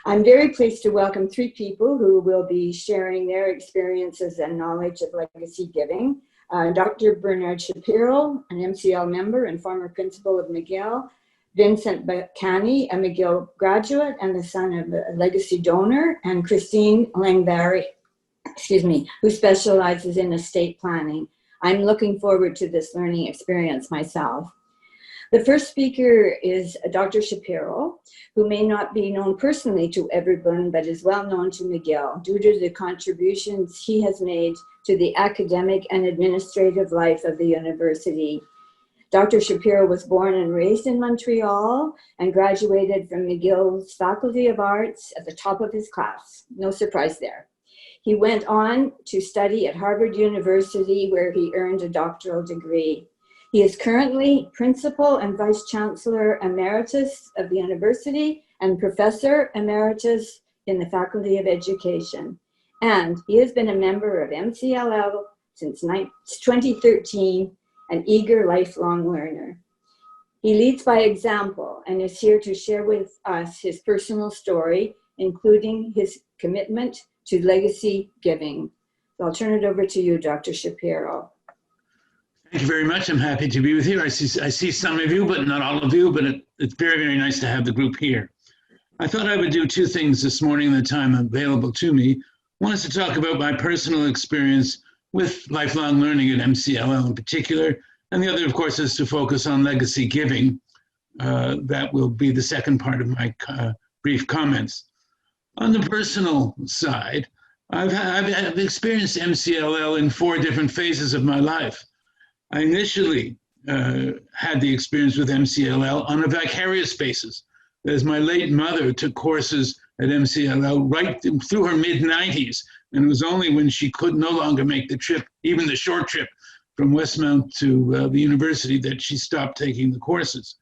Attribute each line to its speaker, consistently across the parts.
Speaker 1: I'm very pleased to welcome three people who will be sharing their experiences and knowledge of legacy giving. Dr. Bernard Shapiro, an MCL member and former principal of McGill, Vincent Bakani, a McGill graduate and the son of a legacy donor, and Christine Langberry, who specializes in estate planning. I'm looking forward to this learning experience myself. The first speaker is Dr. Shapiro, who may not be known personally to everyone, but is well known to McGill due to the contributions he has made to the academic and administrative life of the university. Dr. Shapiro was born and raised in Montreal and graduated from McGill's Faculty of Arts at the top of his class. No surprise there. He went on to study at Harvard University, where he earned a doctoral degree. He is currently Principal and Vice-Chancellor Emeritus of the University and Professor Emeritus in the Faculty of Education. And he has been a member of MCLL since 2013, an eager lifelong learner. He leads by example and is here to share with us his personal story, including his commitment to legacy giving. So I'll turn it over to you, Dr. Shapiro.
Speaker 2: Thank you very much. I'm happy to be with you. I see some of you, but not all of you, but it's very, very nice to have the group here. I thought I would do two things this morning in the time available to me. One is to talk about my personal experience with lifelong learning at MCLL in particular, and the other, of course, is to focus on legacy giving. That will be the second part of my brief comments. On the personal side, I've experienced MCLL in 4 different phases of my life. I initially had the experience with MCLL on a vicarious basis, as my late mother took courses at MCLL right through her mid-90s, and it was only when she could no longer make the trip, even the short trip from Westmount to the university, that she stopped taking the courses.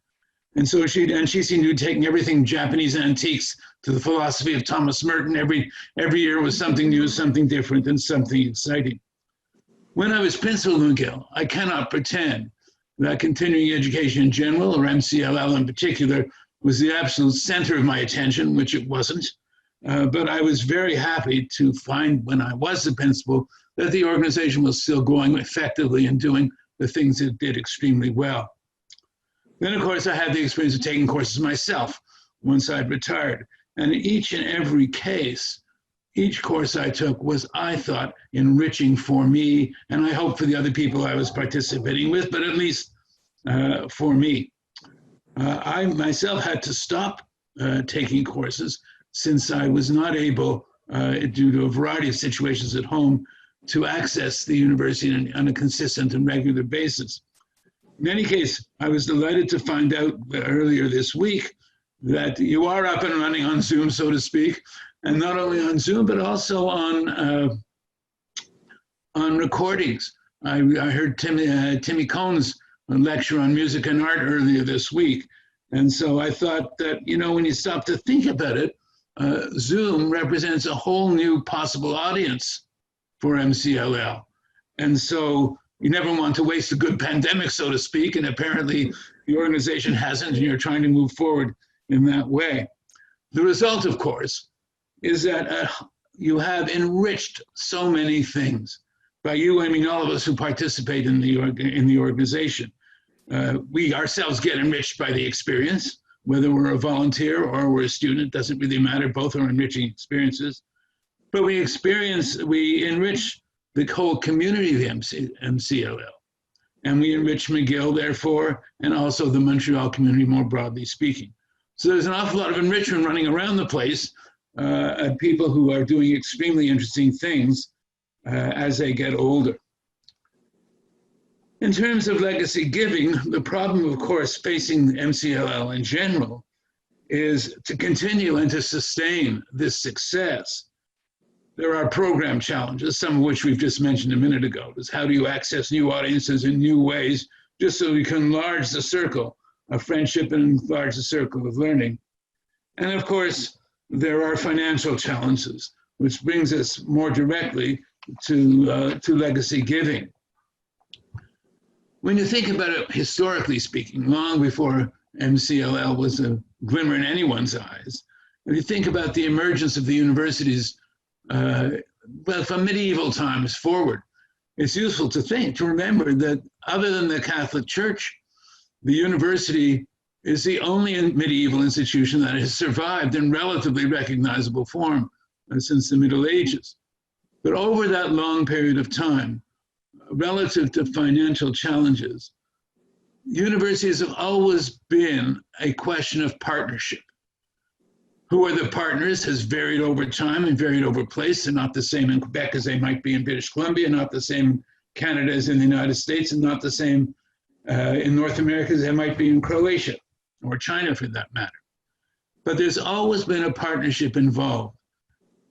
Speaker 2: And so she seemed to be taking everything Japanese antiques to the philosophy of Thomas Merton. Every year was something new, something different, and something exciting. When I was principal of McGill, I cannot pretend that continuing education in general, or MCLL in particular, was the absolute center of my attention, which it wasn't. But I was very happy to find when I was the principal that the organization was still going effectively and doing the things it did extremely well. Then, of course, I had the experience of taking courses myself once I'd retired. And in each and every case, each course I took was, I thought, enriching for me, and I hope for the other people I was participating with, but at least for me. I myself had to stop taking courses since I was not able, due to a variety of situations at home, to access the university on a consistent and regular basis. In any case, I was delighted to find out earlier this week that you are up and running on Zoom, so to speak, and not only on Zoom, but also on recordings. I heard Timmy Cohn's lecture on music and art earlier this week. And so I thought that, when you stop to think about it, Zoom represents a whole new possible audience for MCLL. And so you never want to waste a good pandemic, so to speak, and apparently the organization hasn't, and you're trying to move forward in that way. The result, of course, is that you have enriched so many things. By you, I mean all of us who participate in the organization. We ourselves get enriched by the experience, whether we're a volunteer or we're a student, doesn't really matter, both are enriching experiences. But we enrich the whole community of MCLL. And we enrich McGill, therefore, and also the Montreal community more broadly speaking. So there's an awful lot of enrichment running around the place, people who are doing extremely interesting things as they get older. In terms of legacy giving, the problem, of course, facing MCLL in general is to continue and to sustain this success. There are program challenges, some of which we've just mentioned a minute ago. Is how do you access new audiences in new ways, just so you can enlarge the circle of friendship and enlarge the circle of learning. And of course, there are financial challenges, which brings us more directly to legacy giving. When you think about it, historically speaking, long before MCLL was a glimmer in anyone's eyes, If you think about the emergence of the universities, well, from medieval times forward, it's useful to remember that other than the Catholic Church, the university is the only medieval institution that has survived in relatively recognizable form since the Middle Ages. But over that long period of time, relative to financial challenges, universities have always been a question of partnership. Who are the partners has varied over time and varied over place. They're not the same in Quebec as they might be in British Columbia, not the same in Canada as in the United States, and not the same in North America as they might be in Croatia or China for that matter. But there's always been a partnership involved.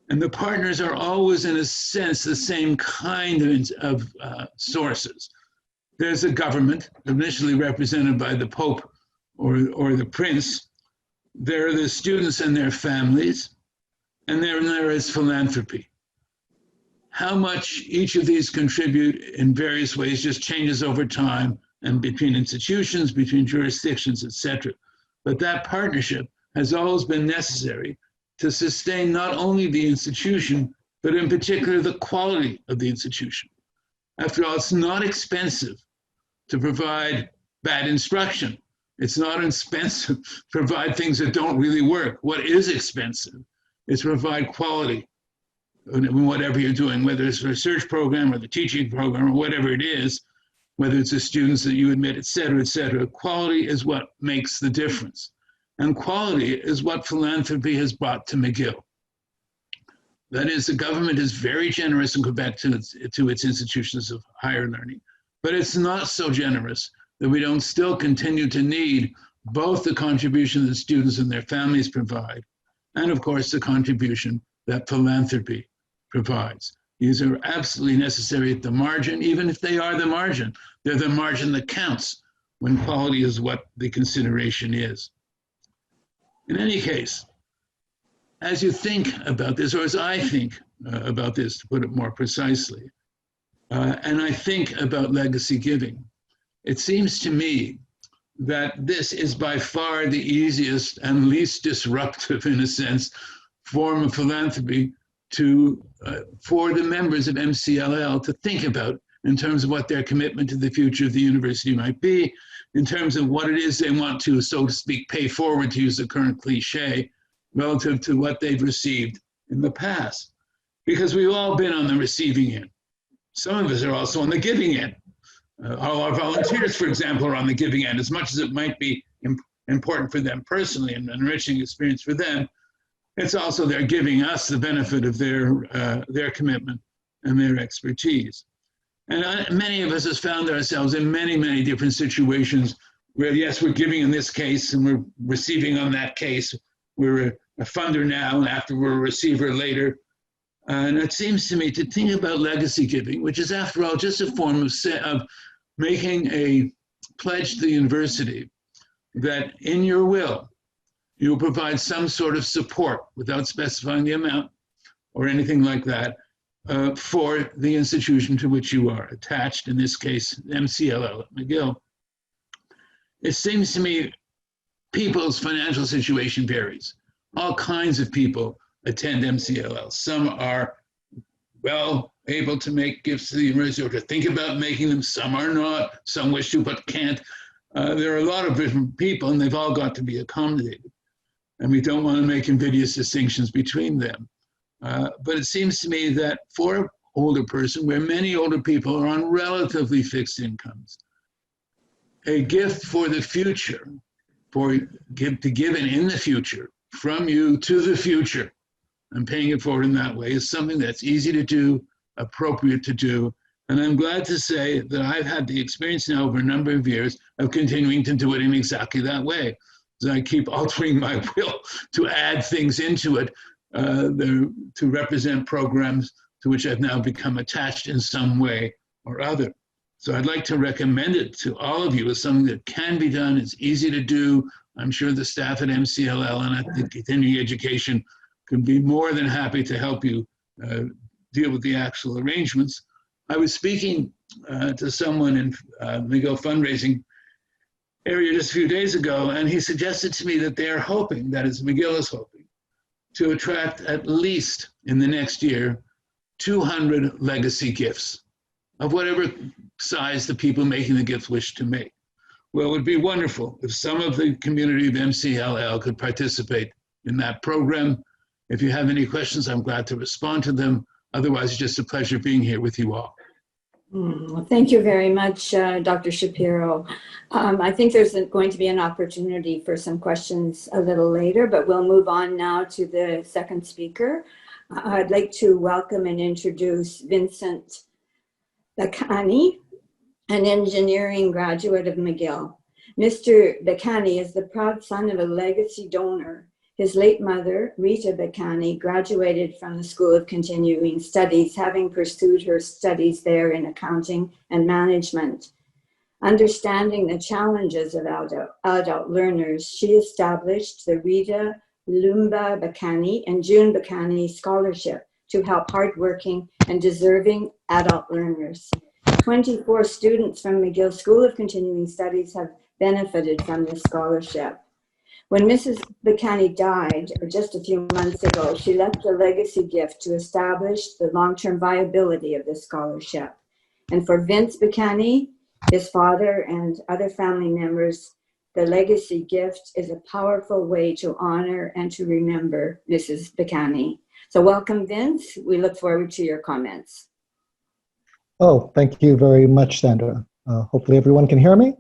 Speaker 2: And the partners are always, in a sense, the same kind of sources. There's a government, initially represented by the Pope or the Prince. There are the students and their families, and then there is philanthropy. How much each of these contribute in various ways just changes over time and between institutions, between jurisdictions, etc. But that partnership has always been necessary to sustain not only the institution, but in particular the quality of the institution. After all, it's not expensive to provide bad instruction. It's not expensive to provide things that don't really work. What is expensive is to provide quality in whatever you're doing, whether it's a research program or the teaching program or whatever it is, whether it's the students that you admit, et cetera, et cetera. Quality is what makes the difference. And quality is what philanthropy has brought to McGill. That is, the government is very generous in Quebec to its institutions of higher learning, but it's not so generous that we don't still continue to need both the contribution that students and their families provide, and of course the contribution that philanthropy provides. These are absolutely necessary at the margin, even if they are the margin. They're the margin that counts when quality is what the consideration is. In any case, as you think about this, or as I think about this, to put it more precisely, and I think about legacy giving, it seems to me that this is by far the easiest and least disruptive, in a sense, form of philanthropy for the members of MCLL to think about in terms of what their commitment to the future of the university might be, in terms of what it is they want to, so to speak, pay forward, to use the current cliche, relative to what they've received in the past. Because we've all been on the receiving end. Some of us are also on the giving end. All our volunteers, for example, are on the giving end. As much as it might be important for them personally and an enriching experience for them, it's also they're giving us the benefit of their commitment and their expertise. And many of us have found ourselves in many, many different situations where, yes, we're giving in this case and we're receiving on that case. We're a funder now, and after we're a receiver later. And it seems to me to think about legacy giving, which is, after all, just a form of making a pledge to the university that in your will, you'll provide some sort of support without specifying the amount or anything like that for the institution to which you are attached, in this case, MCLL at McGill. It seems to me people's financial situation varies. All kinds of people attend MCLL. Some are well able to make gifts to the university or to think about making them. Some are not. Some wish to but can't. There are a lot of different people, and they've all got to be accommodated. And we don't want to make invidious distinctions between them. But it seems to me that for an older person, where many older people are on relatively fixed incomes, a gift for the future, to give in the future, from you to the future, and paying it forward in that way, is something that's easy to do, appropriate to do. And I'm glad to say that I've had the experience now over a number of years of continuing to do it in exactly that way. So I keep altering my will to add things into it to represent programs to which I've now become attached in some way or other. So I'd like to recommend it to all of you as something that can be done. It's easy to do. I'm sure the staff at MCLL and at the continuing education can be more than happy to help you deal with the actual arrangements. I was speaking to someone in McGill fundraising area just a few days ago, and he suggested to me that they are hoping, that is, McGill is hoping, to attract at least in the next year 200 legacy gifts of whatever size the people making the gifts wish to make. Well, it would be wonderful if some of the community of MCLL could participate in that program. If you have any questions, I'm glad to respond to them. Otherwise, it's just a pleasure being here with you all.
Speaker 1: Well, thank you very much, Dr. Shapiro. I think there's going to be an opportunity for some questions a little later, but we'll move on now to the second speaker. I'd like to welcome and introduce Vincent Bakani, an engineering graduate of McGill. Mr. Bacani is the proud son of a legacy donor. His late mother, Rita Bacani, graduated from the School of Continuing Studies, having pursued her studies there in accounting and management. Understanding the challenges of adult learners, she established the Rita Lumba Bacani and June Bacani Scholarship to help hardworking and deserving adult learners. 24 students from McGill School of Continuing Studies have benefited from this scholarship. When Mrs. Bacani died just a few months ago, she left a legacy gift to establish the long-term viability of this scholarship. And for Vince Bakani, his father, and other family members, the legacy gift is a powerful way to honor and to remember Mrs. Bacani. So welcome, Vince. We look forward to your comments.
Speaker 3: Oh, thank you very much, Sandra. Hopefully everyone can hear me.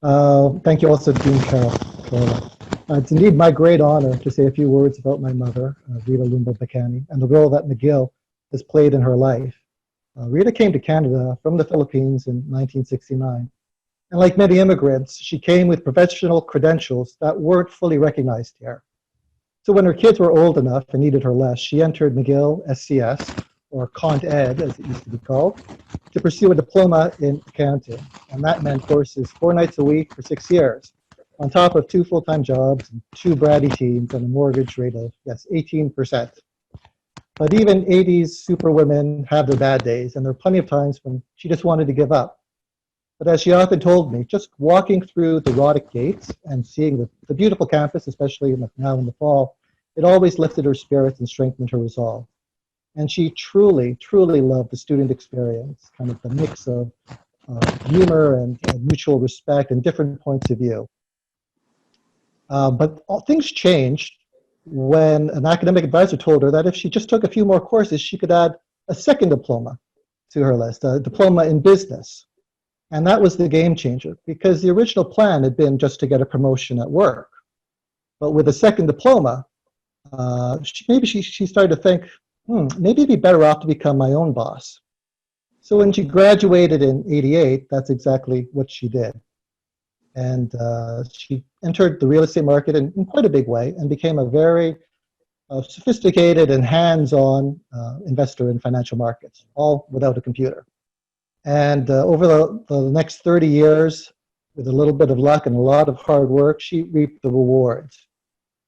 Speaker 3: Thank you also, Dean Carola. It's indeed my great honor to say a few words about my mother, Vita Lumba Bacani, and the role that McGill has played in her life. Rita came to Canada from the Philippines in 1969. And like many immigrants, she came with professional credentials that weren't fully recognized here. So when her kids were old enough and needed her less, she entered McGill SCS, or Cont Ed as it used to be called, to pursue a diploma in accounting. And that meant courses 4 nights a week for 6 years, on top of 2 full-time jobs, and 2 bratty teens, and a mortgage rate of, yes, 18%. But even 80s superwomen have their bad days, and there are plenty of times when she just wanted to give up. But as she often told me, just walking through the Rodic gates and seeing the beautiful campus, especially now in the fall, it always lifted her spirits and strengthened her resolve. And she truly, truly loved the student experience, kind of the mix of humor and mutual respect and different points of view. But things changed when an academic advisor told her that if she just took a few more courses, she could add a second diploma to her list, a diploma in business. And that was the game changer, because the original plan had been just to get a promotion at work. But with a second diploma, maybe she started to think, maybe it'd be better off to become my own boss. So when she graduated in '88, that's exactly what she did. And she entered the real estate market in quite a big way and became a very sophisticated and hands-on investor in financial markets, all without a computer. And over the next 30 years, with a little bit of luck and a lot of hard work, she reaped the rewards.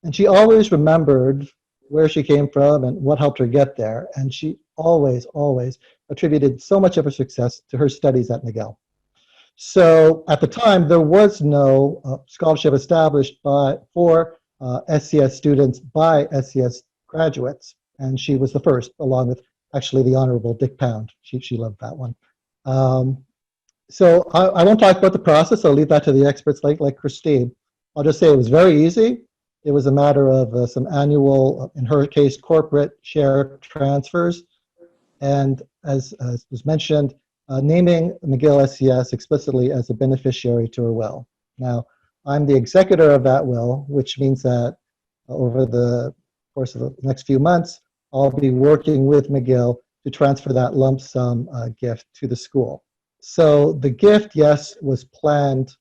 Speaker 3: And she always remembered where she came from and what helped her get there. And she always, always attributed so much of her success to her studies at McGill. So at the time, there was no scholarship established for SCS students by SCS graduates. And she was the first, along with actually the Honorable Dick Pound. She loved that one. So I won't talk about the process. I'll leave that to the experts like Christine. I'll just say it was very easy. It was a matter of some annual, in her case, corporate share transfers. And as was mentioned, naming McGill SCS explicitly as a beneficiary to her will. Now, I'm the executor of that will, which means that over the course of the next few months, I'll be working with McGill to transfer that lump sum gift to the school. So the gift, yes, was planned.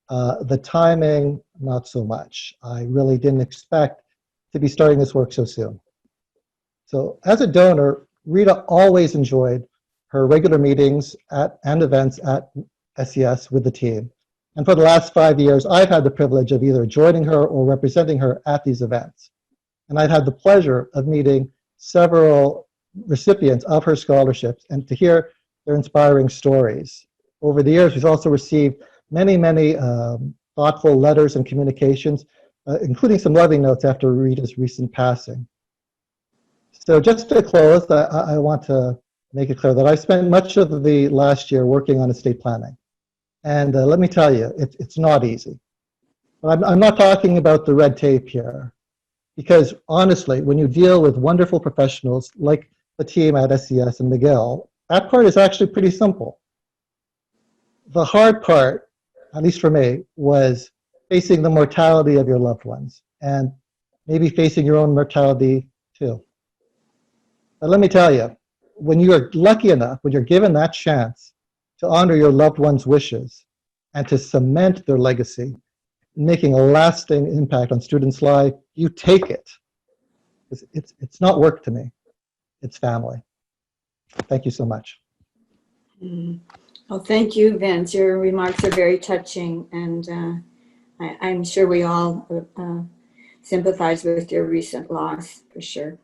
Speaker 3: The timing, not so much. I really didn't expect to be starting this work so soon. So as a donor, Rita always enjoyed her regular meetings and events at SCS with the team. And for the last 5 years, I've had the privilege of either joining her or representing her at these events. And I've had the pleasure of meeting several recipients of her scholarships and to hear their inspiring stories. Over the years, we've also received many, many thoughtful letters and communications, including some loving notes after Rita's recent passing. So just to close, I want to make it clear that I spent much of the last year working on estate planning. And let me tell you, it's not easy. But I'm not talking about the red tape here. Because honestly, when you deal with wonderful professionals like the team at SES and McGill, that part is actually pretty simple. The hard part, at least for me, was facing the mortality of your loved ones and maybe facing your own mortality too. But let me tell you, when you're lucky enough, when you're given that chance to honor your loved ones' wishes and to cement their legacy, making a lasting impact on students' life, you take it. It's not work to me, it's family. Thank you so much.
Speaker 1: Well, thank you, Vince. Your remarks are very touching, and I'm sure we all sympathize with your recent loss, for sure.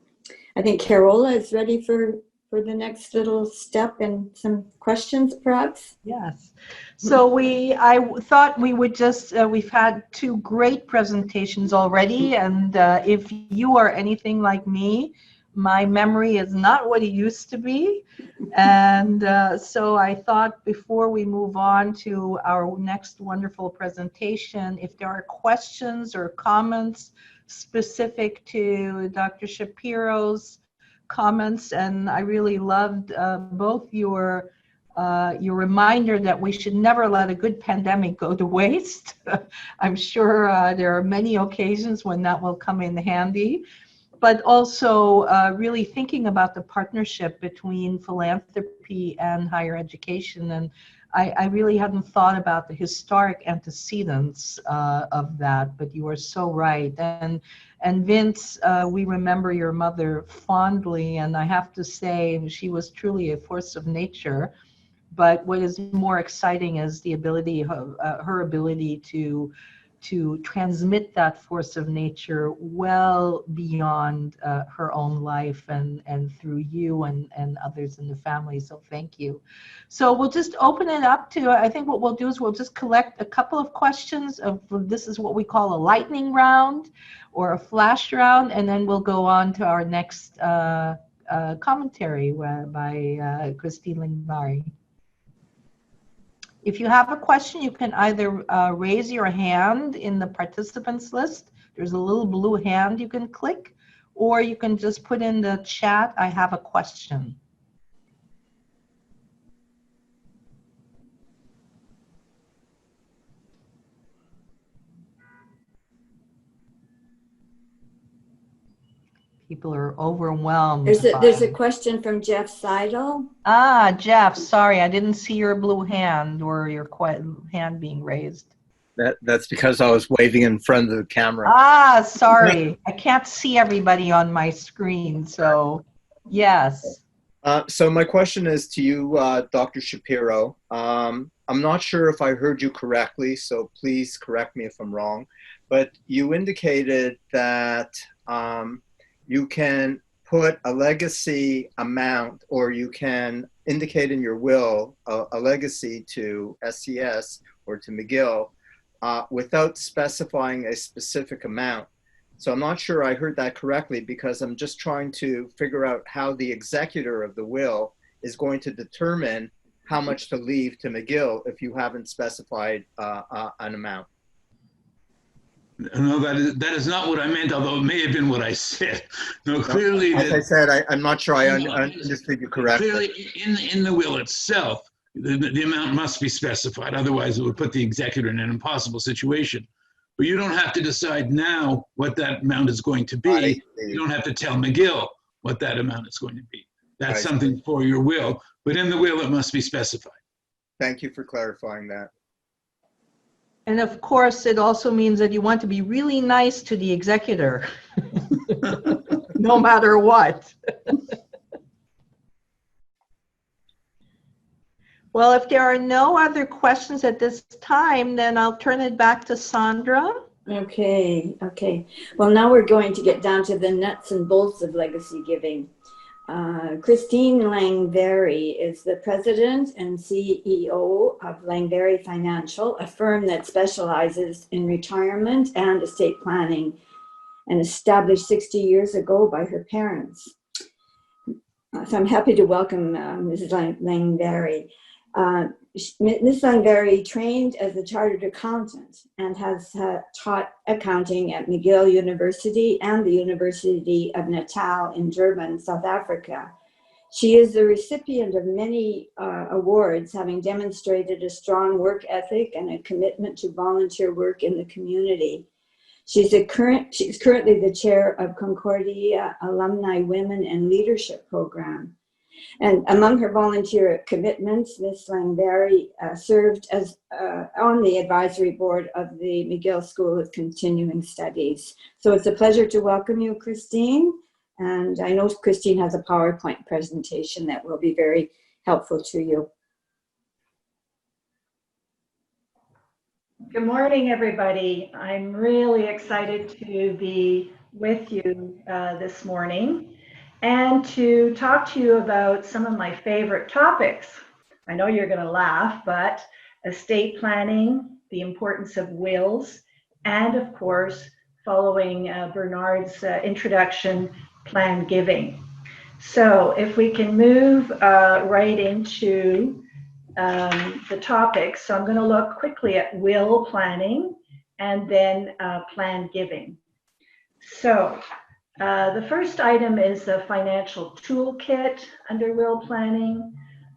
Speaker 1: I think Carola is ready for the next little step and some questions, perhaps.
Speaker 4: Yes. So I thought we would just, we've had two great presentations already, and if you are anything like me, my memory is not what it used to be. And so I thought before we move on to our next wonderful presentation, if there are questions or comments specific to Dr. Shapiro's comments, and I really loved both your reminder that we should never let a good pandemic go to waste. I'm sure there are many occasions when that will come in handy, but also really thinking about the partnership between philanthropy and higher education. And I really hadn't thought about the historic antecedents of that, but you are so right. And Vince, we remember your mother fondly, and I have to say she was truly a force of nature. But what is more exciting is the ability, her ability to transmit that force of nature well beyond her own life and through you and others in the family. So thank you. So we'll just open it up to, I think what we'll do is we'll just collect a couple of questions of, this is what we call a lightning round or a flash round, and then we'll go on to our next commentary by Christine Lengvari. If you have a question, you can either raise your hand in the participants list. There's a little blue hand you can click, or you can just put in the chat, I have a question. People are overwhelmed.
Speaker 1: There's a question from Jeff Seidel.
Speaker 4: Ah, Jeff, sorry, I didn't see your blue hand or your hand being raised.
Speaker 5: That's because I was waving in front of the camera.
Speaker 4: Ah, sorry. I can't see everybody on my screen, so yes.
Speaker 5: So my question is to you, Dr. Shapiro. I'm not sure if I heard you correctly, so please correct me if I'm wrong, but you indicated that you can put a legacy amount, or you can indicate in your will a legacy to SES or to McGill without specifying a specific amount. So I'm not sure I heard that correctly, because I'm just trying to figure out how the executor of the will is going to determine how much to leave to McGill if you haven't specified an amount.
Speaker 2: No, that is not what I meant, although it may have been what I said. No, clearly.
Speaker 5: As I said, I'm not sure I understood you correctly.
Speaker 2: Clearly, in the will itself, the amount must be specified. Otherwise, it would put the executor in an impossible situation. But you don't have to decide now what that amount is going to be. You don't have to tell McGill what that amount is going to be. That's something for your will. But in the will, it must be specified.
Speaker 5: Thank you for clarifying that.
Speaker 4: And of course, it also means that you want to be really nice to the executor, no matter what. Well, if there are no other questions at this time, then I'll turn it back to Sandra.
Speaker 1: Okay. Well, now we're going to get down to the nuts and bolts of legacy giving. Christine Langberry is the president and CEO of Langberry Financial, a firm that specializes in retirement and estate planning, and established 60 years ago by her parents. So I'm happy to welcome Mrs. Langberry. Ms. Langberry trained as a chartered accountant and has taught accounting at McGill University and the University of Natal in Durban, South Africa. She is the recipient of many awards, having demonstrated a strong work ethic and a commitment to volunteer work in the community. She's currently the chair of Concordia Alumni Women and Leadership Program. And among her volunteer commitments, Ms. Langberry served as on the advisory board of the McGill School of Continuing Studies. So it's a pleasure to welcome you, Christine. And I know Christine has a PowerPoint presentation that will be very helpful to you.
Speaker 6: Good morning, everybody. I'm really excited to be with you this morning and to talk to you about some of my favorite topics. I know you're going to laugh, but estate planning, the importance of wills, and of course, following Bernard's introduction, plan giving. So if we can move right into the topics. So I'm going to look quickly at will planning and then plan giving. So the first item is the financial toolkit under will planning.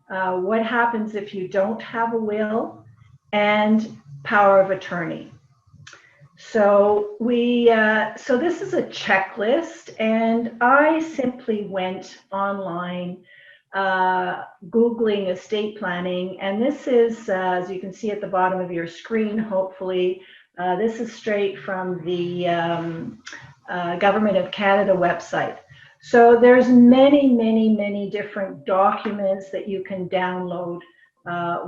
Speaker 6: What happens if you don't have a will, and power of attorney. So so this is a checklist, and I simply went online Googling estate planning, and this is, as you can see at the bottom of your screen, hopefully, this is straight from the Government of Canada website. So there's many different documents that you can download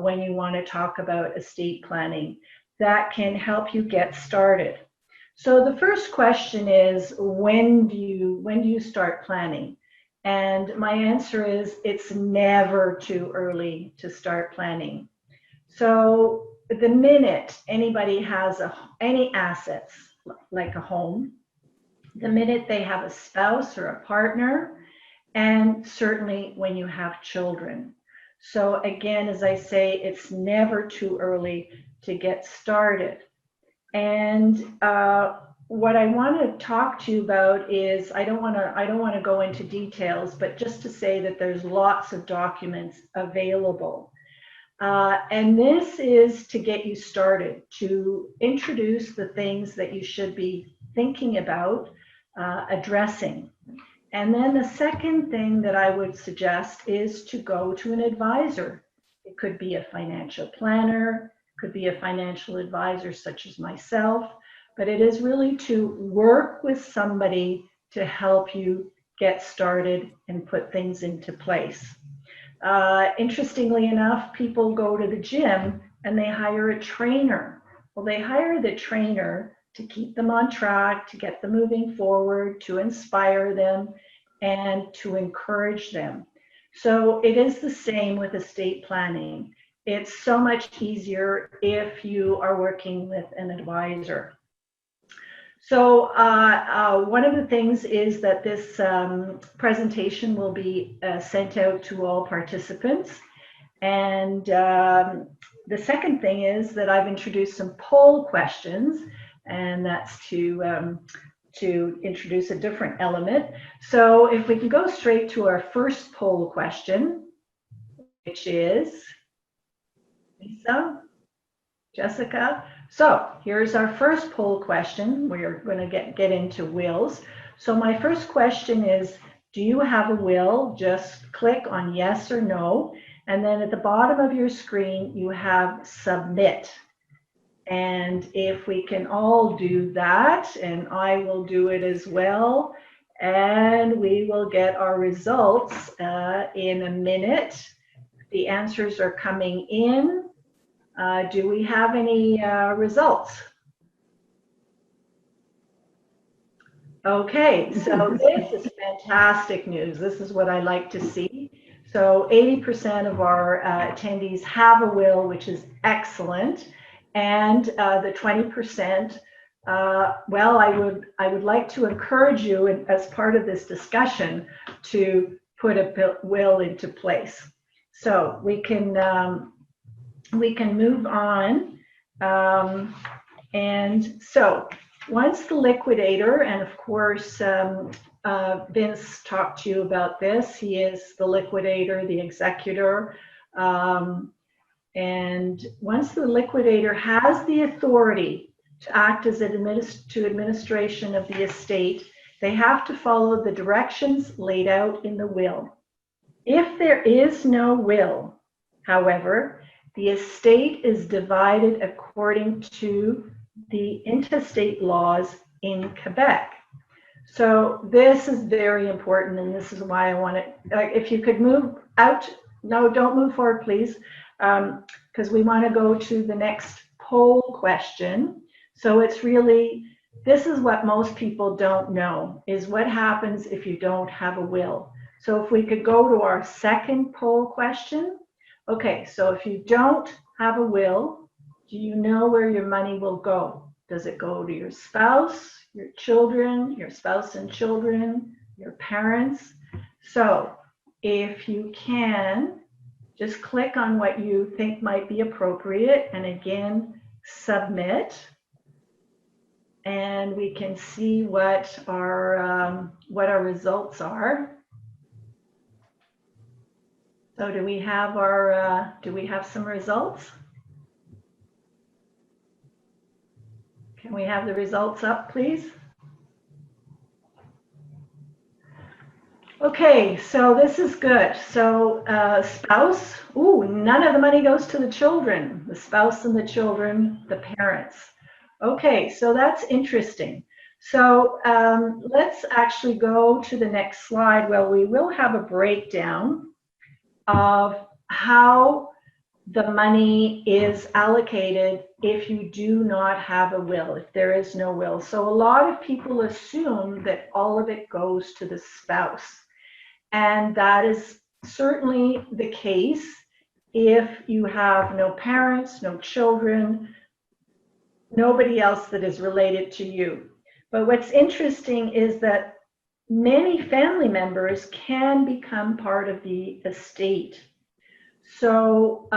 Speaker 6: when you want to talk about estate planning that can help you get started. So the first question is, when do you start planning? And my answer is, it's never too early to start planning. So the minute anybody has any assets, like a home, the minute they have a spouse or a partner, and certainly when you have children. So again, as I say, it's never too early to get started. And what I want to talk to you about is, I don't want to go into details, but just to say that there's lots of documents available. And this is to get you started, to introduce the things that you should be thinking about addressing. And then the second thing that I would suggest is to go to an advisor. It could be a financial planner, could be a financial advisor such as myself, but it is really to work with somebody to help you get started and put things into place. Interestingly enough, people go to the gym and they hire a trainer. Well, they hire the trainer to keep them on track, to get them moving forward, to inspire them, and to encourage them. So it is the same with estate planning. It's so much easier if you are working with an advisor. So one of the things is that this presentation will be sent out to all participants. And the second thing is that I've introduced some poll questions, and that's to introduce a different element. So if we can go straight to our first poll question, which is, Lisa, Jessica. So here's our first poll question. We're going to get into wills. So my first question is, do you have a will? Just click on yes or no. And then at the bottom of your screen, you have submit. And if we can all do that, and I will do it as well, and we will get our results in a minute. The answers are coming in. Do we have any results? Okay, so this is fantastic news. This is what I like to see. So 80% of our attendees have a will, which is excellent. And the 20%, well, I would like to encourage you, as part of this discussion, to put a will into place. So we can move on. And so once the liquidator, and of course, Vince talked to you about this, he is the liquidator, the executor. And once the liquidator has the authority to act as administration of the estate, they have to follow the directions laid out in the will. If there is no will, however, the estate is divided according to the intestate laws in Quebec. So this is very important, and this is why I want to, if you could move out, no, don't move forward, please, because we want to go to the next poll question. So it's really, this is what most people don't know, is what happens if you don't have a will. So if we could go to our second poll question. Okay, so if you don't have a will, do you know where your money will go? Does it go to your spouse, your children, your spouse and children, your parents? So if you can, just click on what you think might be appropriate, and again, submit. And we can see what our results are. So do we have some results? Can we have the results up, please? Okay, so this is good. So spouse, none of the money goes to the children. The spouse and the children, the parents. Okay, so that's interesting. So let's actually go to the next slide where we will have a breakdown of how the money is allocated if you do not have a will, if there is no will. So a lot of people assume that all of it goes to the spouse. And that is certainly the case if you have no parents, no children, nobody else that is related to you. But what's interesting is that many family members can become part of the estate. So,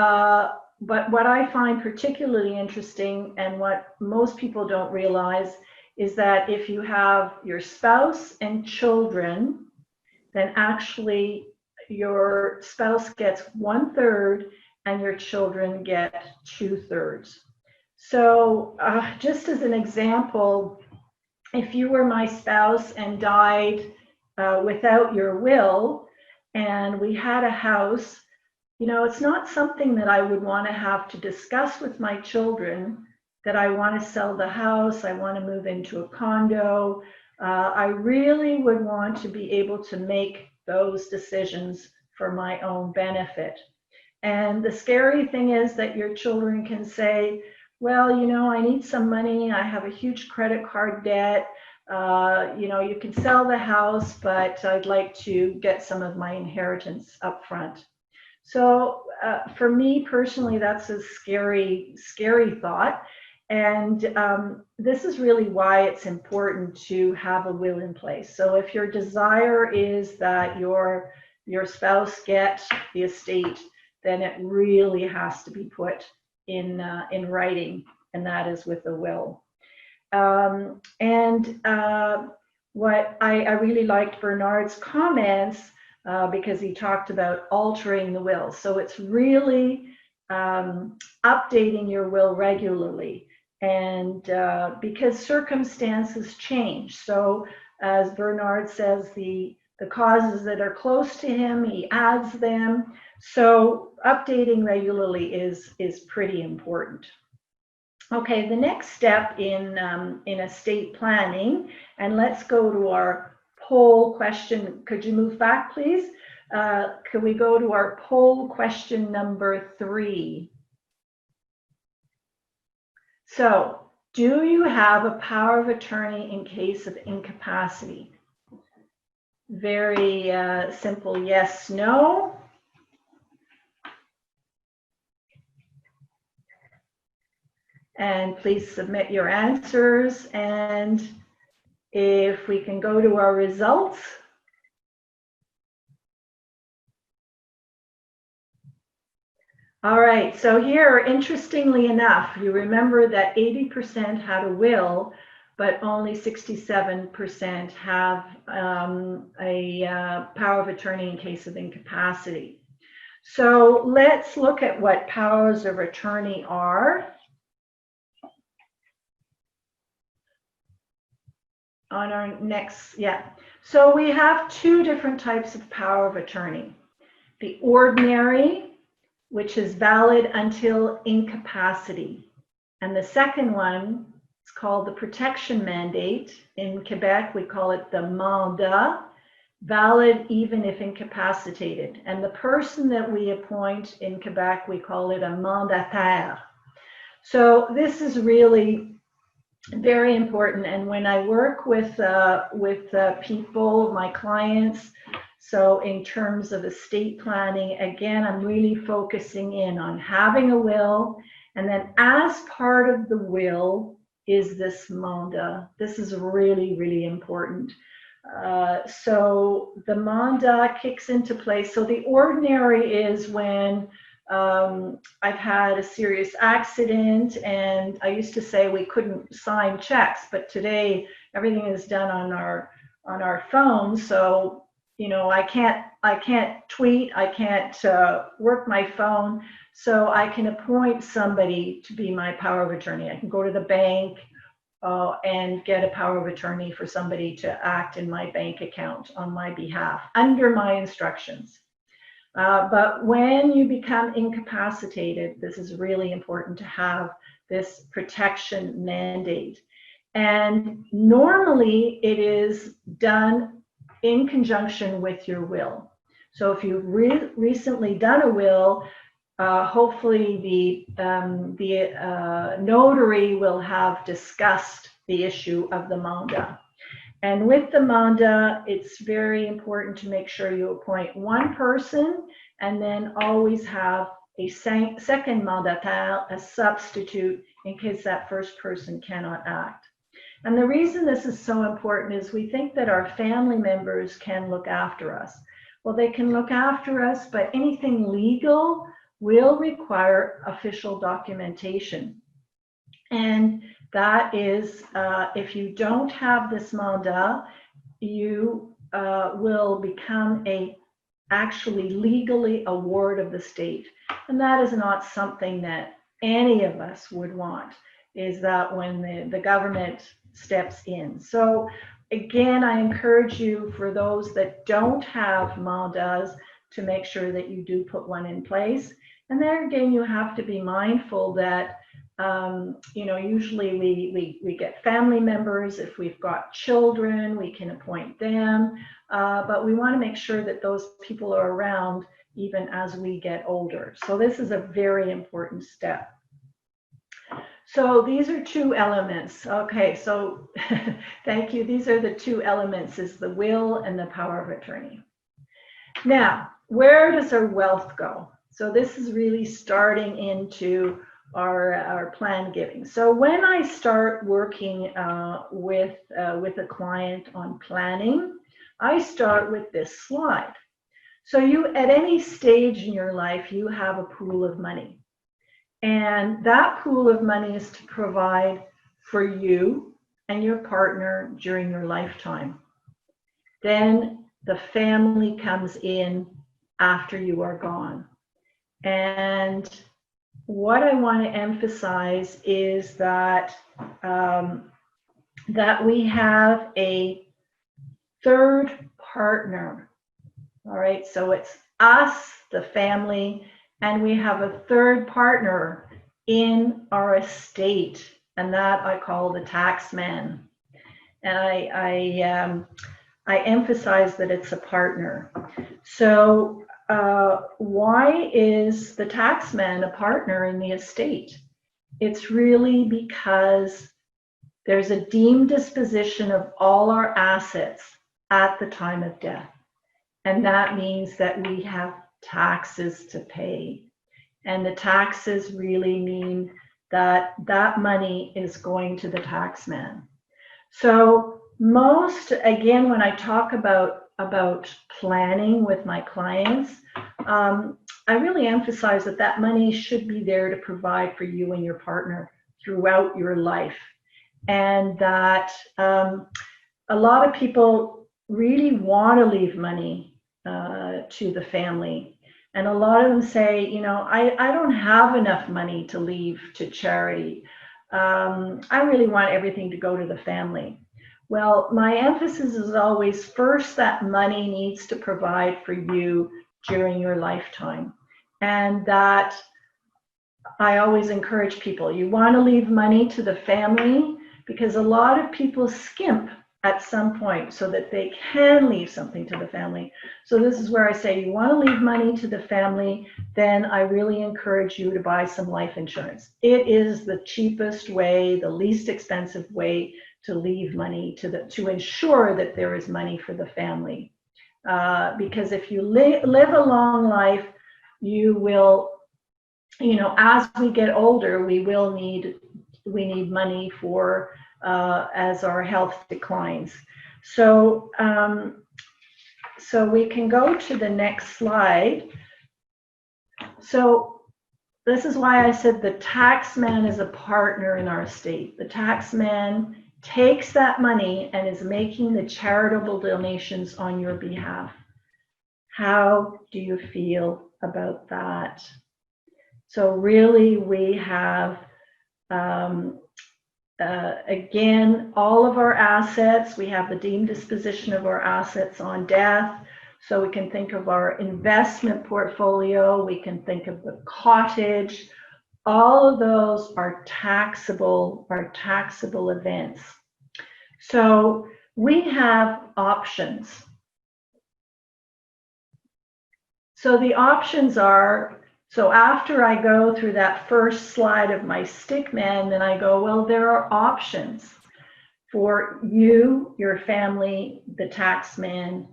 Speaker 6: but what I find particularly interesting, and what most people don't realize, is that if you have your spouse and children, then actually your spouse gets 1/3 and your children get 2/3. So just as an example, if you were my spouse and died without your will, and we had a house, you know, it's not something that I would want to have to discuss with my children, that I want to sell the house, I want to move into a condo. I really would want to be able to make those decisions for my own benefit. And the scary thing is that your children can say, well, you know, I need some money, I have a huge credit card debt, you know, you can sell the house, but I'd like to get some of my inheritance up front. So for me personally, that's a scary, scary thought. And this is really why it's important to have a will in place. So if your desire is that your spouse get the estate, then it really has to be put in writing, and that is with a will. What I really liked Bernard's comments, because he talked about altering the will. So it's really updating your will regularly, and because circumstances change. So as Bernard says, the causes that are close to him, he adds them. So updating regularly is pretty important. Okay, the next step in estate planning, and let's go to our poll question. Could you move back, please? Could we go to our poll question number 3? So, do you have a power of attorney in case of incapacity? Very simple yes, no. And please submit your answers. And if we can go to our results. All right, so here, interestingly enough, you remember that 80% had a will, but only 67% have a power of attorney in case of incapacity. So let's look at what powers of attorney are. On our next, So we have two different types of power of attorney. The ordinary, which is valid until incapacity. And the second one is called the protection mandate. In Quebec, we call it the mandat, valid even if incapacitated. And the person that we appoint in Quebec, we call it a mandataire. So this is really very important. And when I work with people, my clients, so in terms of estate planning, again, I'm really focusing in on having a will. And then as part of the will is this mandat. This is really, really important. So the mandat kicks into place. So the ordinary is when I've had a serious accident, and I used to say we couldn't sign checks, but today everything is done on our phones. So I can't tweet, I can't work my phone, so I can appoint somebody to be my power of attorney. I can go to the bank and get a power of attorney for somebody to act in my bank account on my behalf under my instructions. But when you become incapacitated, this is really important to have this protection mandate. And normally it is done in conjunction with your will. So if you've recently done a will, hopefully the notary will have discussed the issue of the mandat. And with the mandat, it's very important to make sure you appoint one person and then always have a second mandataire, a substitute, in case that first person cannot act. And the reason this is so important is we think that our family members can look after us. Well, they can look after us, but anything legal will require official documentation. And that is, if you don't have this mandat, you will become actually legally a ward of the state. And that is not something that any of us would want, is that when the government steps in. So again, I encourage you, for those that don't have mandats, to make sure that you do put one in place. And there again, you have to be mindful that usually we get family members. If we've got children, we can appoint them. But we want to make sure that those people are around even as we get older. So this is a very important step. So these are two elements. Okay, so thank you. These are the two elements, is the will and the power of attorney. Now, where does our wealth go? So this is really starting into our plan giving. So when I start working with a client on planning, I start with this slide. So you, at any stage in your life, you have a pool of money. And that pool of money is to provide for you and your partner during your lifetime. Then the family comes in after you are gone. And what I want to emphasize is that that we have a third partner. All right, so it's us, the family, and we have a third partner in our estate, and that I call the tax man. And I emphasize that it's a partner. So why is the tax man a partner in the estate? It's really because there's a deemed disposition of all our assets at the time of death. And that means that we have taxes to pay. And the taxes really mean that that money is going to the tax man. So again, when I talk about planning with my clients, I really emphasize that that money should be there to provide for you and your partner throughout your life. And that a lot of people really want to leave money to the family. And a lot of them say, you know, I don't have enough money to leave to charity. I really want everything to go to the family. Well, my emphasis is always first that money needs to provide for you during your lifetime. And that I always encourage people, you want to leave money to the family because a lot of people skimp at some point so that they can leave something to the family. So this is where I say you want to leave money to the family, then I really encourage you to buy some life insurance. It is the cheapest way, the least expensive way to leave money to ensure that there is money for the family. Because if you live a long life, you will, you know, as we get older, we need money for as our health declines. So, so we can go to the next slide. So this is why I said the taxman is a partner in our estate. The taxman takes that money and is making the charitable donations on your behalf. How do you feel about that? So really we have, again, all of our assets, we have the deemed disposition of our assets on death. So we can think of our investment portfolio, we can think of the cottage. All of those are taxable events. So we have options. So the options are, so after I go through that first slide of my stick man, then I go, well, there are options for you, your family, the taxman,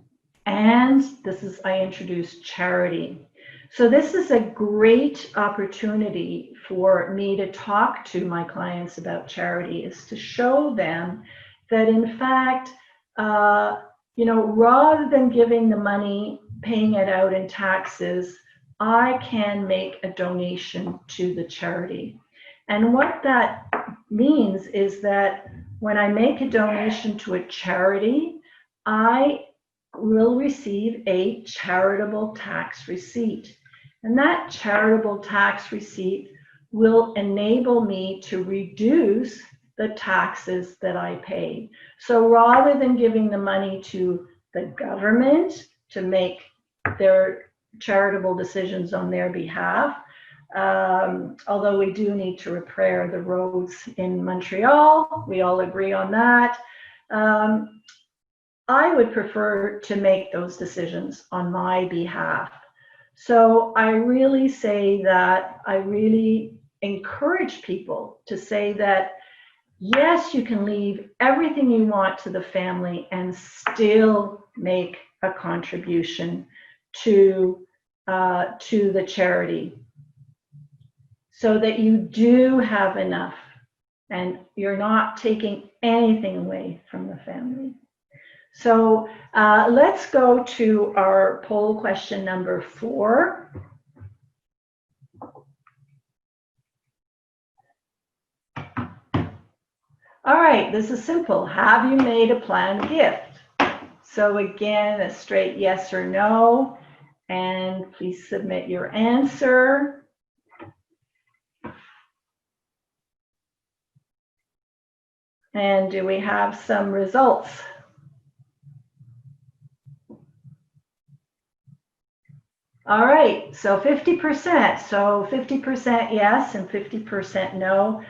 Speaker 6: and this is, I introduced charity. So this is a great opportunity for me to talk to my clients about charity, is to show them that in fact, you know, rather than giving the money, paying it out in taxes, I can make a donation to the charity. And what that means is that when I make a donation to a charity, I will receive a charitable tax receipt. And that charitable tax receipt will enable me to reduce the taxes that I pay. So rather than giving the money to the government to make their charitable decisions on their behalf, although we do need to repair the roads in Montreal, we all agree on that. I would prefer to make those decisions on my behalf. So I really say that I really encourage people to say that, yes, you can leave everything you want to the family and still make a contribution to the charity, so that you do have enough and you're not taking anything away from the family. So let's go to our poll question number 4. All right, this is simple. Have you made a planned gift? So again, a straight yes or no, and please submit your answer. And do we have some results? All right, so 50%. So 50% yes and 50% no.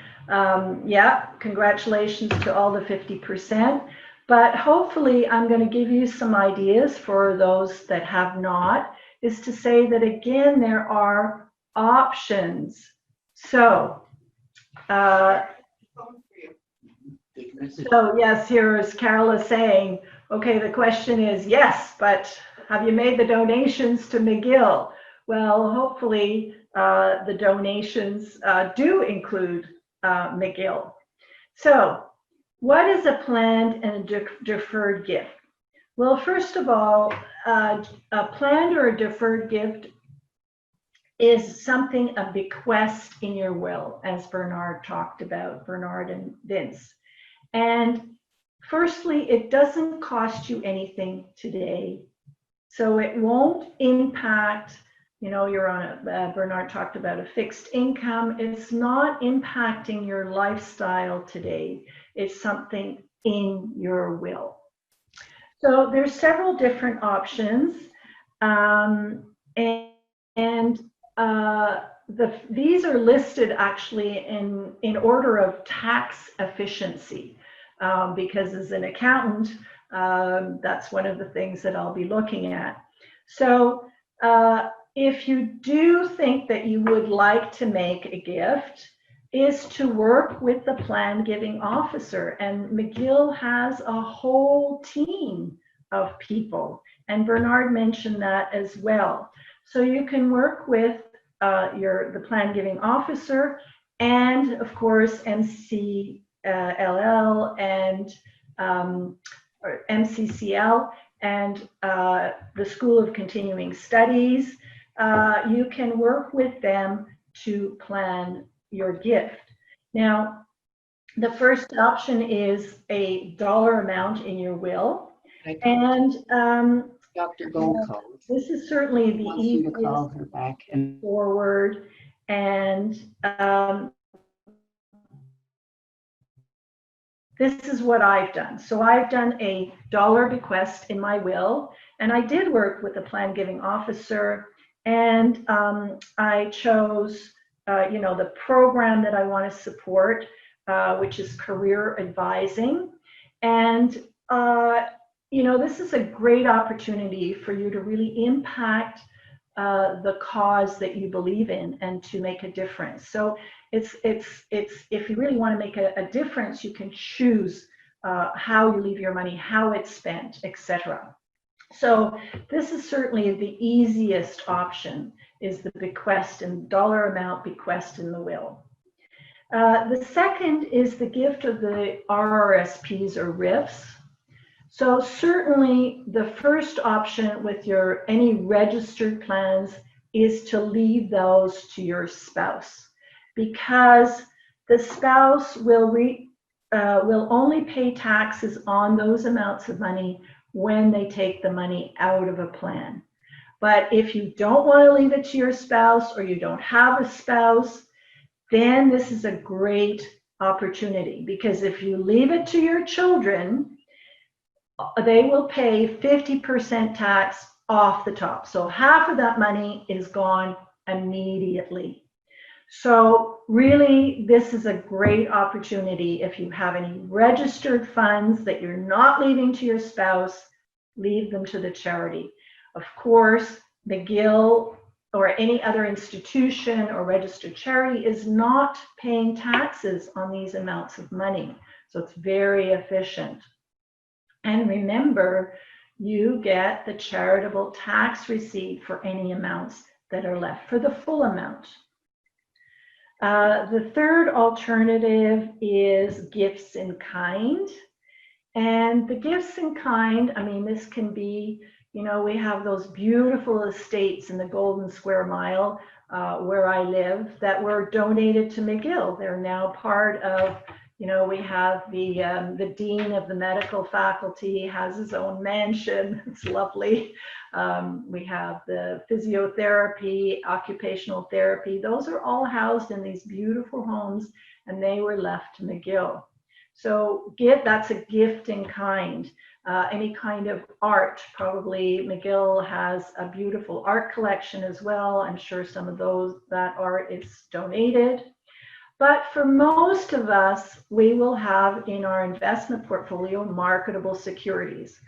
Speaker 6: Yeah, congratulations to all the 50%. But hopefully I'm going to give you some ideas for those that have not, is to say that again, there are options. So, so yes, here is Carola saying, okay, the question is yes, but have you made the donations to McGill? Well, hopefully the donations do include McGill. So what is a planned and a deferred gift? Well, first of all, a planned or a deferred gift is something, a bequest in your will, as Bernard talked about, Bernard and Vince. And firstly, it doesn't cost you anything today. So it won't impact, you know, you're on a, Bernard talked about a fixed income. It's not impacting your lifestyle today. It's something in your will. So there's several different options. These are listed actually in order of tax efficiency, because as an accountant, that's one of the things that I'll be looking at. So if you do think that you would like to make a gift, is to work with the plan giving officer. And McGill has a whole team of people. And Bernard mentioned that as well. So you can work with the plan giving officer and of course MCLL and or MCCL and the School of Continuing Studies. You can work with them to plan your gift. Now, the first option is a dollar amount in your will. And
Speaker 7: Dr. Goldcoat.
Speaker 6: This is certainly the easiest
Speaker 7: to call her back and
Speaker 6: forward. And this is what I've done. So I've done a dollar bequest in my will, and I did work with a plan giving officer, and I chose, you know, the program that I want to support, which is career advising. And, you know, this is a great opportunity for you to really impact the cause that you believe in and to make a difference. So it's if you really want to make a difference, you can choose how you leave your money, how it's spent, etc. So this is certainly the easiest option, is the bequest and dollar amount bequest in the will. The second is the gift of the RRSPs or RIFs. So certainly the first option with your any registered plans is to leave those to your spouse, because the spouse will only pay taxes on those amounts of money when they take the money out of a plan. But if you don't want to leave it to your spouse, or you don't have a spouse, then this is a great opportunity, because if you leave it to your children, they will pay 50% tax off the top. So half of that money is gone immediately. So really, this is a great opportunity. If you have any registered funds that you're not leaving to your spouse, leave them to the charity. Of course, McGill or any other institution or registered charity is not paying taxes on these amounts of money. So it's very efficient. And remember, you get the charitable tax receipt for any amounts that are left, for the full amount. The third alternative is gifts in kind. And the gifts in kind, I mean, this can be, you know, we have those beautiful estates in the Golden Square Mile where I live that were donated to McGill. They're now part of, you know, we have the dean of the medical faculty has his own mansion. It's lovely. We have the physiotherapy, occupational therapy. Those are all housed in these beautiful homes, and they were left to McGill. So that's a gift in kind. Any kind of art, probably McGill has a beautiful art collection as well. I'm sure some of that art is donated. But for most of us, we will have in our investment portfolio marketable securities.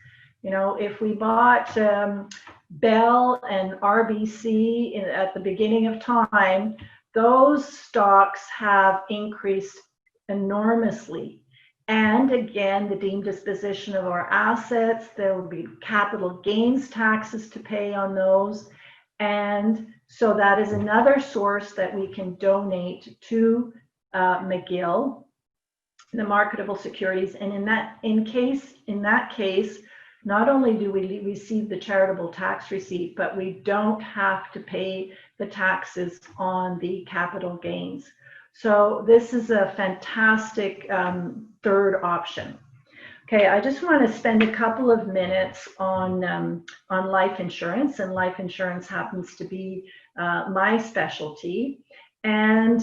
Speaker 6: You know, if we bought Bell and RBC at the beginning of time, those stocks have increased enormously. And again, the deemed disposition of our assets, there will be capital gains taxes to pay on those. And so that is another source that we can donate to McGill, the marketable securities. And in that case, not only do we receive the charitable tax receipt, but we don't have to pay the taxes on the capital gains. So this is a fantastic third option. Okay, I just want to spend a couple of minutes on life insurance, and life insurance happens to be my specialty. And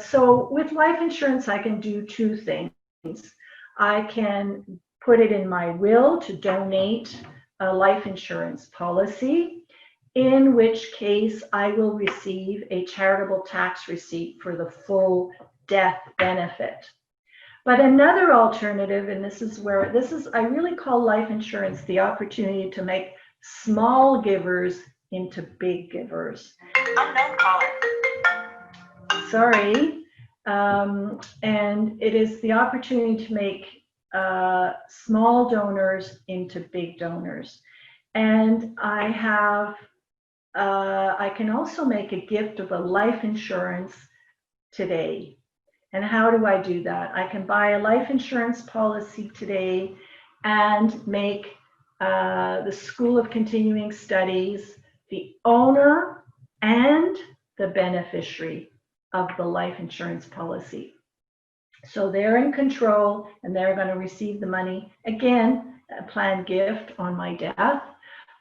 Speaker 6: so with life insurance, I can do two things. I can put it in my will to donate a life insurance policy, in which case I will receive a charitable tax receipt for the full death benefit. But another alternative, and I really call life insurance the opportunity to make small givers into big givers. Unknown caller. Sorry. And it is the opportunity to make small donors into big donors. And I can also make a gift of a life insurance today. And how do I do that? I can buy a life insurance policy today and make the School of Continuing Studies the owner and the beneficiary of the life insurance policy. So they're in control and they're going to receive the money, again, a planned gift on my death.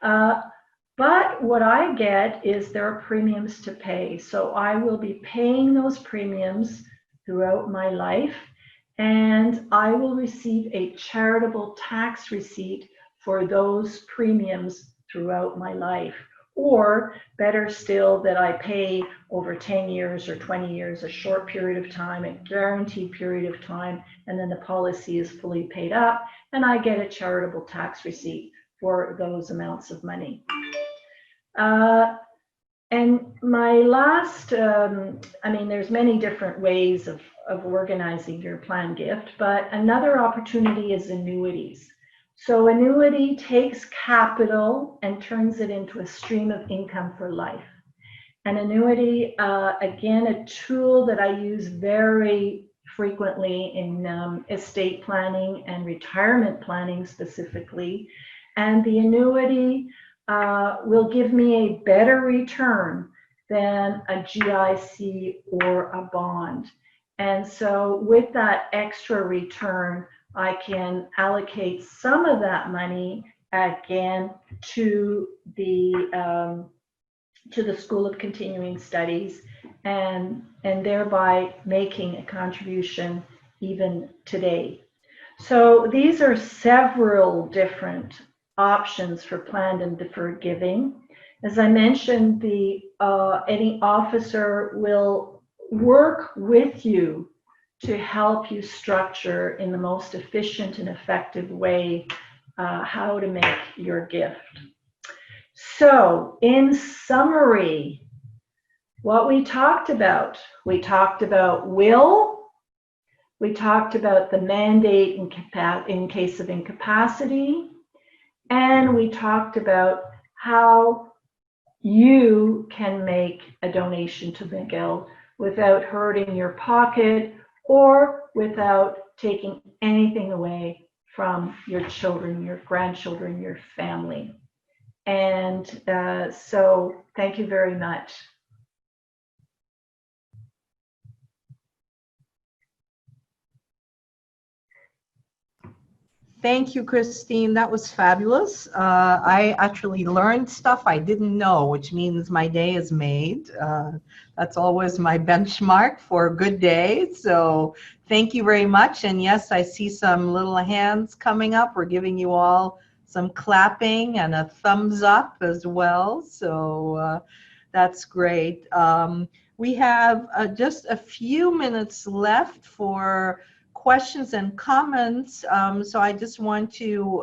Speaker 6: But what I get is there are premiums to pay. So I will be paying those premiums throughout my life, and I will receive a charitable tax receipt for those premiums throughout my life. Or better still, that I pay over 10 years or 20 years, a short period of time, a guaranteed period of time, and then the policy is fully paid up, and I get a charitable tax receipt for those amounts of money. And my last, there's many different ways of organizing your planned gift, but another opportunity is annuities. So annuity takes capital and turns it into a stream of income for life. An annuity, again, a tool that I use very frequently in estate planning and retirement planning specifically. And the annuity will give me a better return than a GIC or a bond. And so with that extra return, I can allocate some of that money again to the School of Continuing Studies, and thereby making a contribution even today. So these are several different options for planned and deferred giving. As I mentioned, any officer will work with you to help you structure in the most efficient and effective way how to make your gift. So in summary, what we talked about will, we talked about the mandate in case of incapacity, and we talked about how you can make a donation to McGill without hurting your pocket or without taking anything away from your children, your grandchildren, your family. And so thank you very much.
Speaker 4: Thank you, Christine. That was fabulous. I actually learned stuff I didn't know, which means my day is made. That's always my benchmark for a good day. So thank you very much. And yes, I see some little hands coming up. We're giving you all some clapping and a thumbs up as well. So that's great. We have just a few minutes left for questions and comments. So I just want to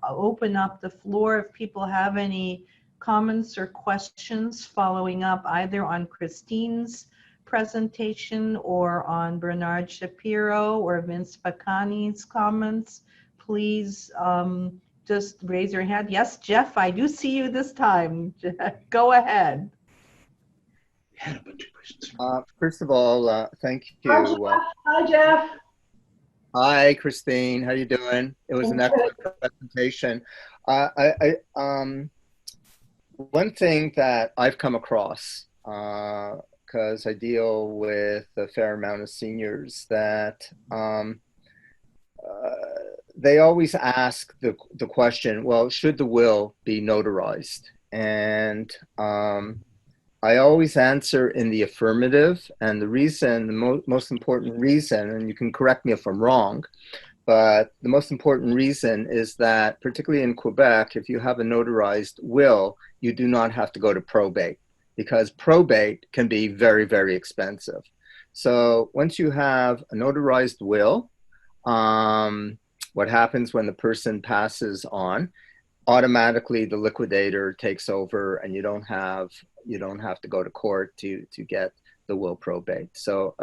Speaker 4: open up the floor if people have any comments or questions following up either on Christine's presentation or on Bernard Shapiro or Vince Bakani's comments. Please just raise your hand. Yes, Jeff, I do see you this time. Go ahead.
Speaker 2: Had a bunch of questions.
Speaker 5: First of all, thank you.
Speaker 6: Hi, Jeff.
Speaker 5: Hi, Christine. How you doing? It was an excellent presentation. One thing that I've come across because I deal with a fair amount of seniors that they always ask the question, well, should the will be notarized? And I always answer in the affirmative. And the reason, the most important reason, and you can correct me if I'm wrong, but the most important reason is that, particularly in Quebec, if you have a notarized will, you do not have to go to probate, because probate can be very, very expensive. So once you have a notarized will, what happens when the person passes on, automatically the liquidator takes over, and you don't have to go to court to get the will probate. So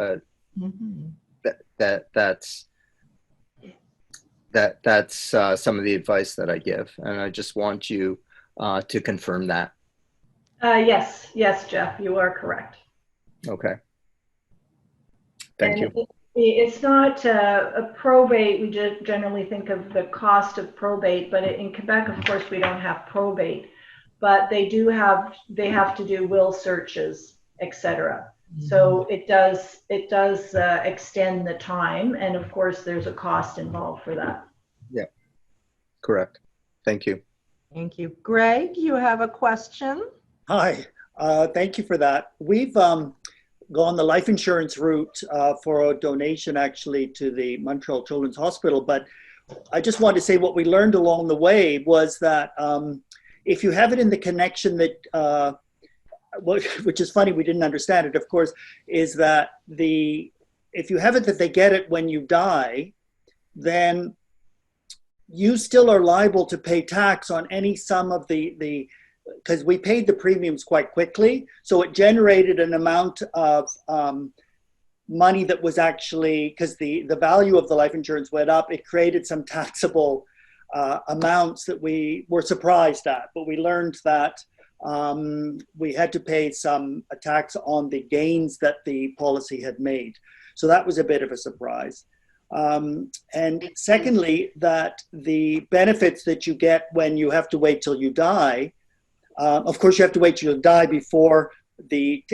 Speaker 5: that's some of the advice that I give, and I just want you to confirm that.
Speaker 6: Yes, Jeff, you are correct.
Speaker 5: Okay. Thank you.
Speaker 6: It's not a probate. We just generally think of the cost of probate, but in Quebec, of course, we don't have probate, but they have to do will searches, etc. So it does extend the time, and of course, there's a cost involved for that.
Speaker 5: Yeah, correct. Thank you.
Speaker 4: Thank you. Greg, you have a question?
Speaker 8: Hi, thank you for that. We've gone the life insurance route for a donation actually to the Montreal Children's Hospital, but I just wanted to say what we learned along the way was that if you have it in the connection that, which is funny, we didn't understand it, of course, is that if you have it that they get it when you die, then you still are liable to pay tax on any sum of because we paid the premiums quite quickly. So it generated an amount of money that was actually, because the value of the life insurance went up, it created some taxable amounts that we were surprised at. But we learned that we had to pay a tax on the gains that the policy had made. So that was a bit of a surprise. And secondly, that the benefits that you get when you have to wait till you die, of course, you have to wait till you die before the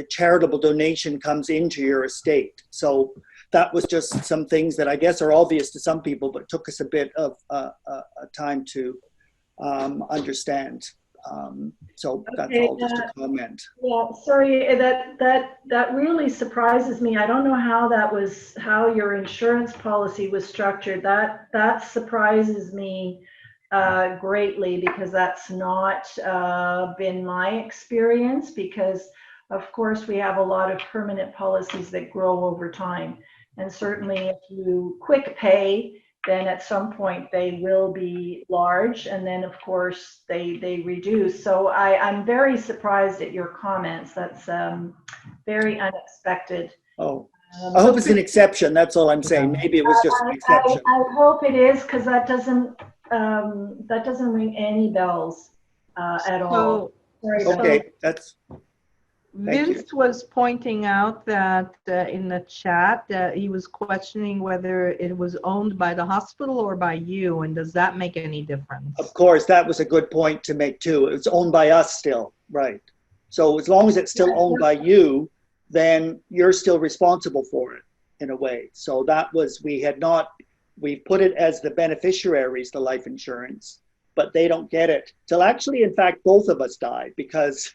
Speaker 8: charitable donation comes into your estate. So that was just some things that I guess are obvious to some people, but took us a bit of time to understand. So that's all, just a comment.
Speaker 6: Yeah, sorry, that really surprises me. I don't know how your insurance policy was structured. That surprises me greatly, because that's not been my experience, because of course we have a lot of permanent policies that grow over time, and certainly if you quick pay, then at some point they will be large, and then of course they reduce. So I'm very surprised at your comments. That's very unexpected.
Speaker 8: Oh, I hope it's an exception. That's all I'm saying. Maybe it was just an exception.
Speaker 6: I hope it is, because that doesn't ring any bells at all. Sorry,
Speaker 8: okay, that's.
Speaker 4: Vince was pointing out that in the chat he was questioning whether it was owned by the hospital or by you, and does that make any difference?
Speaker 8: Of course, that was a good point to make too. It's owned by us still, right? So as long as it's still owned by you, then you're still responsible for it in a way. So that was, we put it as the beneficiaries, the life insurance, but they don't get it till actually, in fact, both of us died because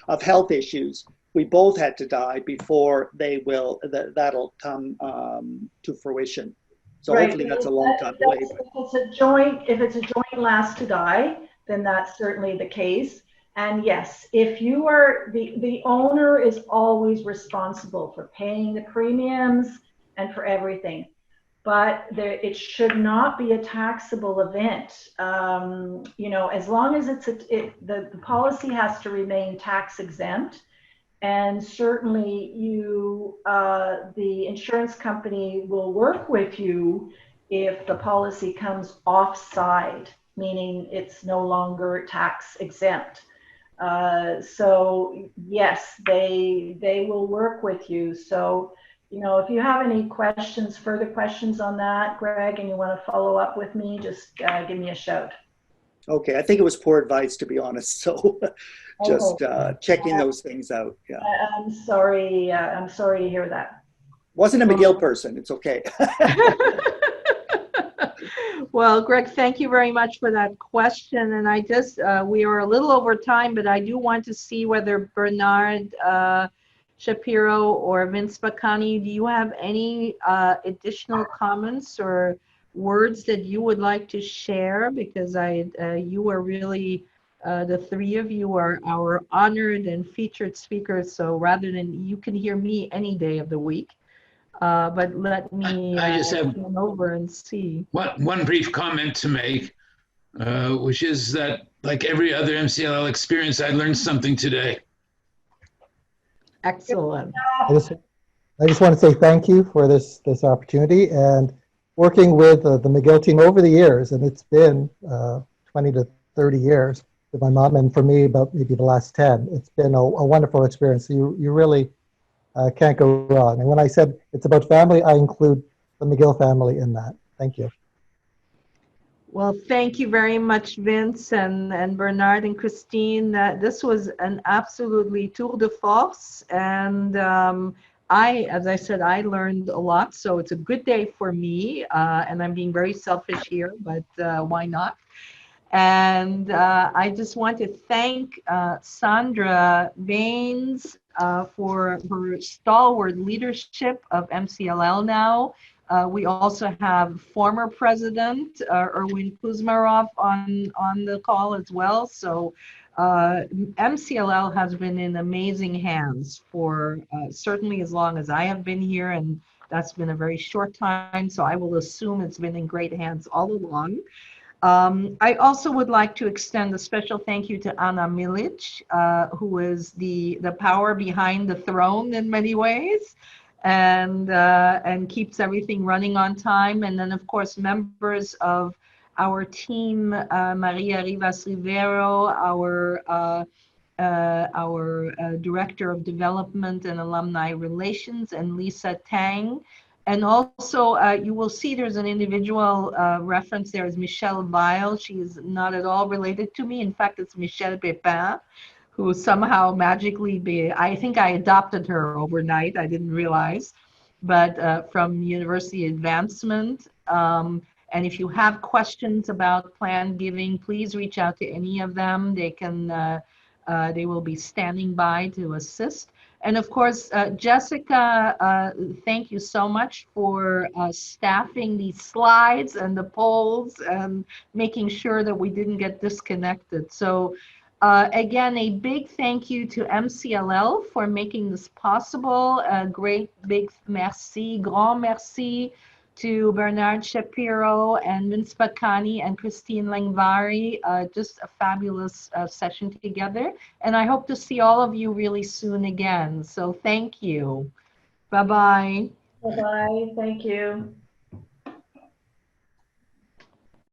Speaker 8: of health issues. We both had to die before that'll come to fruition. So right. Hopefully that's a long time away.
Speaker 6: If it's a joint last to die, then that's certainly the case. And yes, if you are the owner is always responsible for paying the premiums and for everything. But it should not be a taxable event. As long as the policy has to remain tax exempt, and certainly the insurance company will work with you if the policy comes offside, meaning it's no longer tax exempt. So yes, they will work with you. So. If you have any further questions on that, Greg, and you want to follow up with me, just give me a shout.
Speaker 8: Okay, I think it was poor advice, to be honest. So just
Speaker 6: Okay.
Speaker 8: checking those things out. Yeah.
Speaker 6: I'm sorry. I'm sorry to hear that.
Speaker 8: Wasn't a McGill person. It's okay.
Speaker 4: Well, Greg, thank you very much for that question. And I just, we are a little over time, but I do want to see whether Bernard Shapiro or Vince Bakani, do you have any additional comments or words that you would like to share? Because you are really, the three of you are our honored and featured speakers. So rather than, you can hear me any day of the week. But let me
Speaker 2: I just have
Speaker 4: turn over and see.
Speaker 2: one brief comment to make, which is that, like every other MCLL experience, I learned something today.
Speaker 4: Excellent.
Speaker 3: I just want to say thank you for this opportunity and working with the McGill team over the years, and it's been 20 to 30 years with my mom, and for me about maybe the last 10. It's been a wonderful experience. You really can't go wrong. And when I said it's about family, I include the McGill family in that. Thank you.
Speaker 4: Well, thank you very much, Vince and Bernard and Christine. This was an absolutely tour de force. And as I said, I learned a lot. So it's a good day for me. And I'm being very selfish here, but why not? And I just want to thank Sandra Baines for her stalwart leadership of MCLL now. We also have former President Erwin Kuzmarov on the call as well. So MCLL has been in amazing hands for certainly as long as I have been here, and that's been a very short time. So I will assume it's been in great hands all along. I also would like to extend a special thank you to Anna Milic, who is the power behind the throne in many ways, and keeps everything running on time. And then, of course, members of our team, Maria Rivas Rivero, our Director of Development and Alumni Relations, and Lisa Tang. And also, you will see there's an individual reference there is Michelle Weil. She is not at all related to me. In fact, it's Michelle Pépin, who somehow magically, I think I adopted her overnight. I didn't realize. But from University Advancement. And if you have questions about planned giving, please reach out to any of them. They will be standing by to assist. And of course, Jessica, thank you so much for staffing these slides and the polls and making sure that we didn't get disconnected. So again, a big thank you to MCLL for making this possible. A great big merci, grand merci to Bernard Shapiro and Vince Bakani and Christine Lengvari. Just a fabulous session together. And I hope to see all of you really soon again. So thank you. Bye-bye.
Speaker 6: Bye-bye. Thank you.